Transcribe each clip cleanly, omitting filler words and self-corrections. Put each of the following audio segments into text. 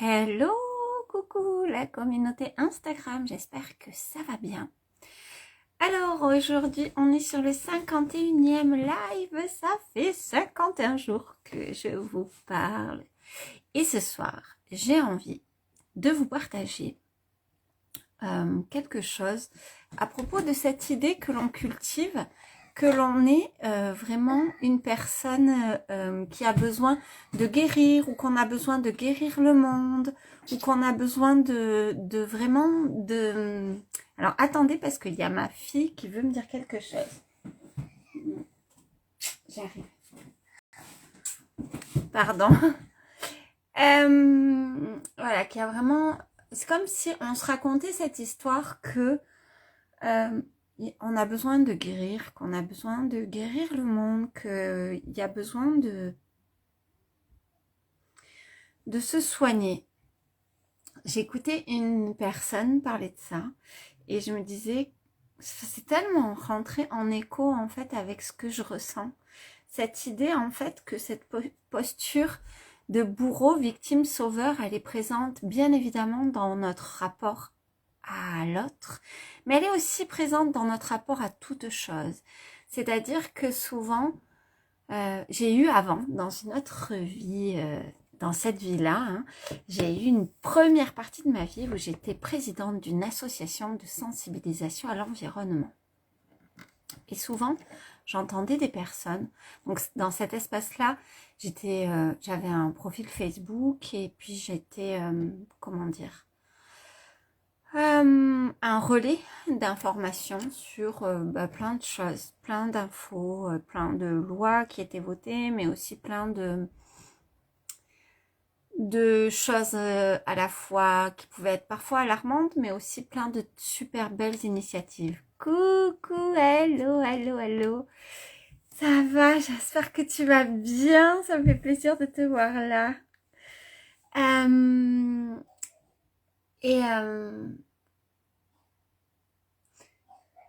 Hello, coucou la communauté Instagram, j'espère que ça va bien. Alors aujourd'hui on est sur le 51e live, ça fait 51 jours que je vous parle. Et ce soir j'ai envie de vous partager quelque chose à propos de cette idée que l'on cultive, que l'on est vraiment une personne qui a besoin de guérir, ou qu'on a besoin de guérir le monde, ou qu'on a besoin de vraiment de... Alors attendez, parce qu'il y a ma fille qui veut me dire quelque chose. J'arrive. Pardon. Voilà, qui a vraiment... C'est comme si on se racontait cette histoire que on a besoin de guérir, qu'on a besoin de guérir le monde, qu'il y a besoin de se soigner. J'écoutais une personne parler de ça et je me disais, c'est tellement rentré en écho en fait avec ce que je ressens. Cette idée en fait que cette posture de bourreau, victime, sauveur, elle est présente bien évidemment dans notre rapport à l'autre, mais elle est aussi présente dans notre rapport à toute chose. C'est-à-dire que souvent, j'ai eu avant, dans une autre vie, dans cette vie-là, hein, j'ai eu une première partie de ma vie où j'étais présidente d'une association de sensibilisation à l'environnement. Et souvent, j'entendais des personnes, donc dans cet espace-là, j'avais un profil Facebook et puis j'étais, comment dire, un relais d'informations sur plein de choses, plein d'infos, plein de lois qui étaient votées, mais aussi plein de choses à la fois qui pouvaient être parfois alarmantes, mais aussi plein de super belles initiatives. Coucou, hello, hello, hello. Ça va, j'espère que tu vas bien, ça me fait plaisir de te voir là.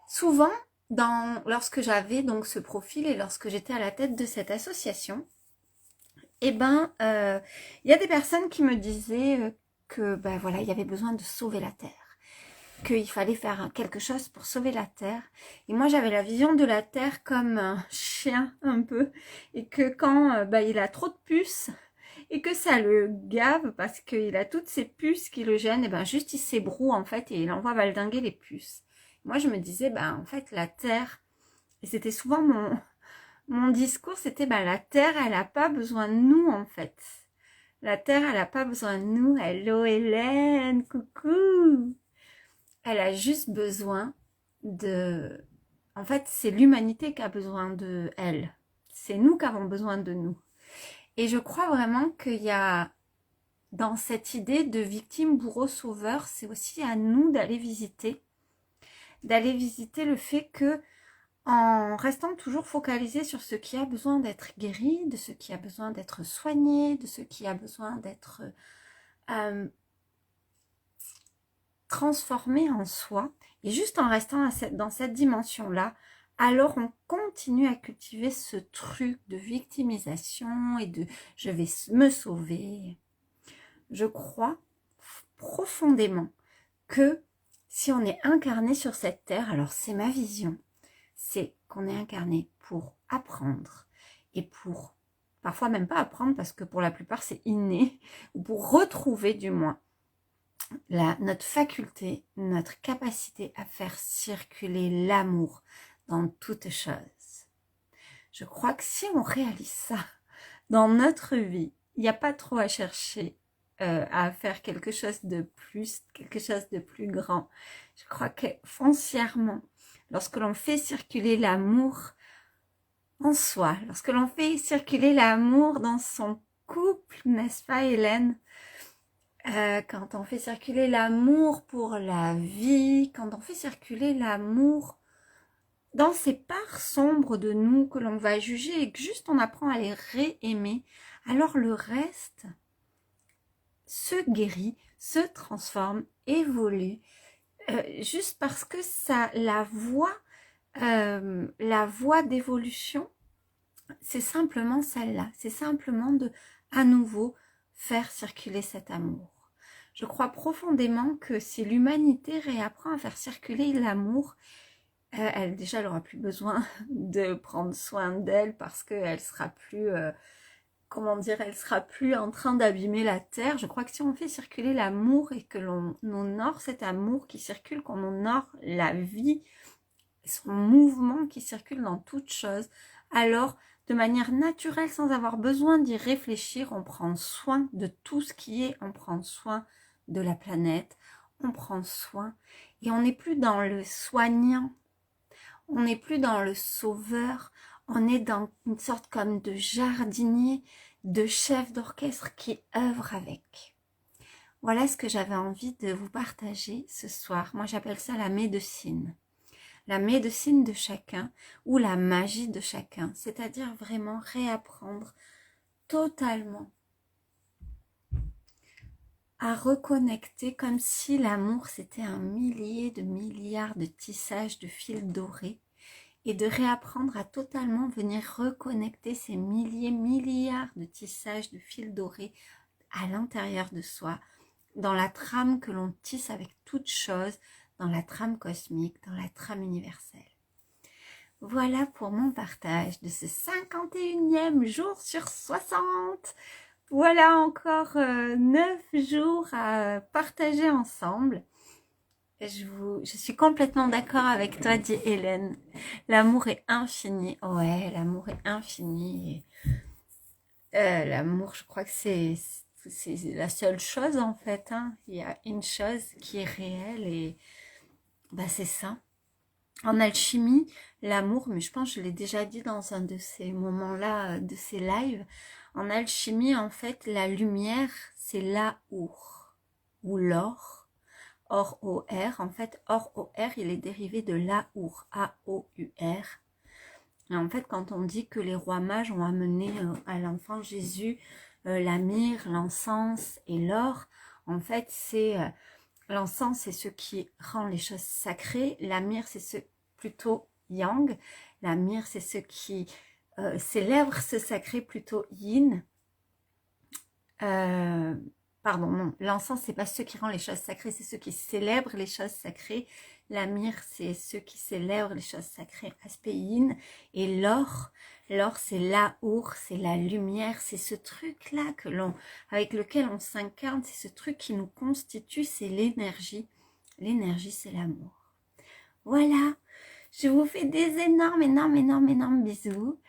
Souvent, lorsque j'avais donc ce profil et lorsque j'étais à la tête de cette association, il y a des personnes qui me disaient que voilà, il y avait besoin de sauver la Terre, qu'il fallait faire quelque chose pour sauver la Terre. Et moi, j'avais la vision de la Terre comme un chien un peu, et que quand il a trop de puces et que ça le gave parce qu'il a toutes ces puces qui le gênent, et juste il s'ébroue en fait et il envoie valdinguer les puces. Moi, je me disais, en fait, la Terre, et c'était souvent mon discours, c'était, la Terre, elle n'a pas besoin de nous, en fait. La Terre, elle n'a pas besoin de nous. Hello, Hélène, coucou. Elle a juste besoin de... En fait, c'est l'humanité qui a besoin de elle. C'est nous qui avons besoin de nous. Et je crois vraiment qu'il y a, dans cette idée de victime, bourreau, sauveur, c'est aussi à nous d'aller visiter le fait que, en restant toujours focalisé sur ce qui a besoin d'être guéri, de ce qui a besoin d'être soigné, de ce qui a besoin d'être transformé en soi, et juste en restant dans cette dimension-là, alors on continue à cultiver ce truc de victimisation et de « je vais me sauver ». Je crois profondément que si on est incarné sur cette terre, alors c'est ma vision, c'est qu'on est incarné pour apprendre et pour, parfois même pas apprendre parce que pour la plupart c'est inné, ou pour retrouver du moins notre faculté, notre capacité à faire circuler l'amour dans toute chose. Je crois que si on réalise ça dans notre vie, il n'y a pas trop à chercher à faire quelque chose de plus, quelque chose de plus grand. Je crois que foncièrement, lorsque l'on fait circuler l'amour en soi, lorsque l'on fait circuler l'amour dans son couple, n'est-ce pas Hélène? Quand on fait circuler l'amour pour la vie, quand on fait circuler l'amour dans ces parts sombres de nous que l'on va juger et que juste on apprend à les réaimer, alors le reste se guérit, se transforme, évolue, juste parce que la voie d'évolution, c'est simplement celle-là, c'est simplement de, à nouveau, faire circuler cet amour. Je crois profondément que si l'humanité réapprend à faire circuler l'amour, elle déjà elle aura plus besoin de prendre soin d'elle parce qu'elle sera plus, comment dire, elle sera plus en train d'abîmer la terre. Je crois que si on fait circuler l'amour et que l'on honore cet amour qui circule, qu'on honore la vie, son mouvement qui circule dans toute chose, alors de manière naturelle, sans avoir besoin d'y réfléchir, on prend soin de tout ce qui est, on prend soin de la planète, on prend soin, et on n'est plus dans le soignant, on n'est plus dans le sauveur, on est dans une sorte comme de jardinier, de chef d'orchestre qui œuvre avec. Voilà ce que j'avais envie de vous partager ce soir. Moi, j'appelle ça la médecine. La médecine de chacun ou la magie de chacun. C'est-à-dire vraiment réapprendre totalement à reconnecter comme si l'amour c'était un millier de milliards de tissages de fils dorés et de réapprendre à totalement venir reconnecter ces milliers, milliards de tissages de fils dorés à l'intérieur de soi, dans la trame que l'on tisse avec toute chose, dans la trame cosmique, dans la trame universelle. Voilà pour mon partage de ce 51e jour sur 60. Voilà encore 9 jours à partager ensemble. Je suis complètement d'accord avec toi, dit Hélène. L'amour est infini. Ouais, l'amour est infini. L'amour, je crois que c'est la seule chose en fait. Hein. Il y a une chose qui est réelle et bah, c'est ça. En alchimie, l'amour, mais je pense que je l'ai déjà dit dans un de ces moments-là, de ces lives, en alchimie, en fait, la lumière, c'est l'aour, ou l'or, or-o-r. En fait, or-o-r, il est dérivé de l'aour, a-o-u-r. Et en fait, quand on dit que les rois mages ont amené à l'enfant Jésus la myrrhe, l'encens et l'or, en fait, c'est... l'encens, c'est ce qui rend les choses sacrées. La myrrhe, c'est ce plutôt yang. La myrrhe, c'est ce qui célèbre ce sacré plutôt yin. Pardon, non. L'encens, c'est pas ce qui rend les choses sacrées, c'est ce qui célèbre les choses sacrées. La myrrhe, c'est ceux qui célèbrent les choses sacrées, aspect yin. Et l'or, c'est l'aour, c'est la lumière, c'est ce truc-là avec lequel on s'incarne, c'est ce truc qui nous constitue, c'est l'énergie. L'énergie, c'est l'amour. Voilà, je vous fais des énormes bisous.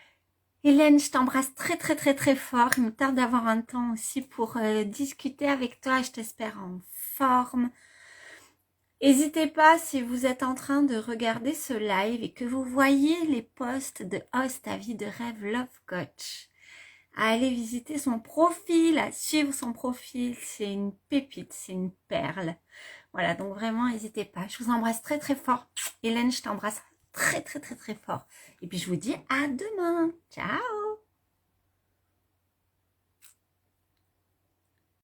Hélène, je t'embrasse très très très très fort. Il me tarde d'avoir un temps aussi pour discuter avec toi. Je t'espère en forme. N'hésitez pas, si vous êtes en train de regarder ce live et que vous voyez les posts de Ose ta vie de rêve Love Coach, à aller visiter son profil, à suivre son profil. C'est une pépite, c'est une perle. Voilà, donc vraiment, n'hésitez pas. Je vous embrasse très très fort. Hélène, je t'embrasse très très très très fort. Et puis je vous dis à demain. Ciao!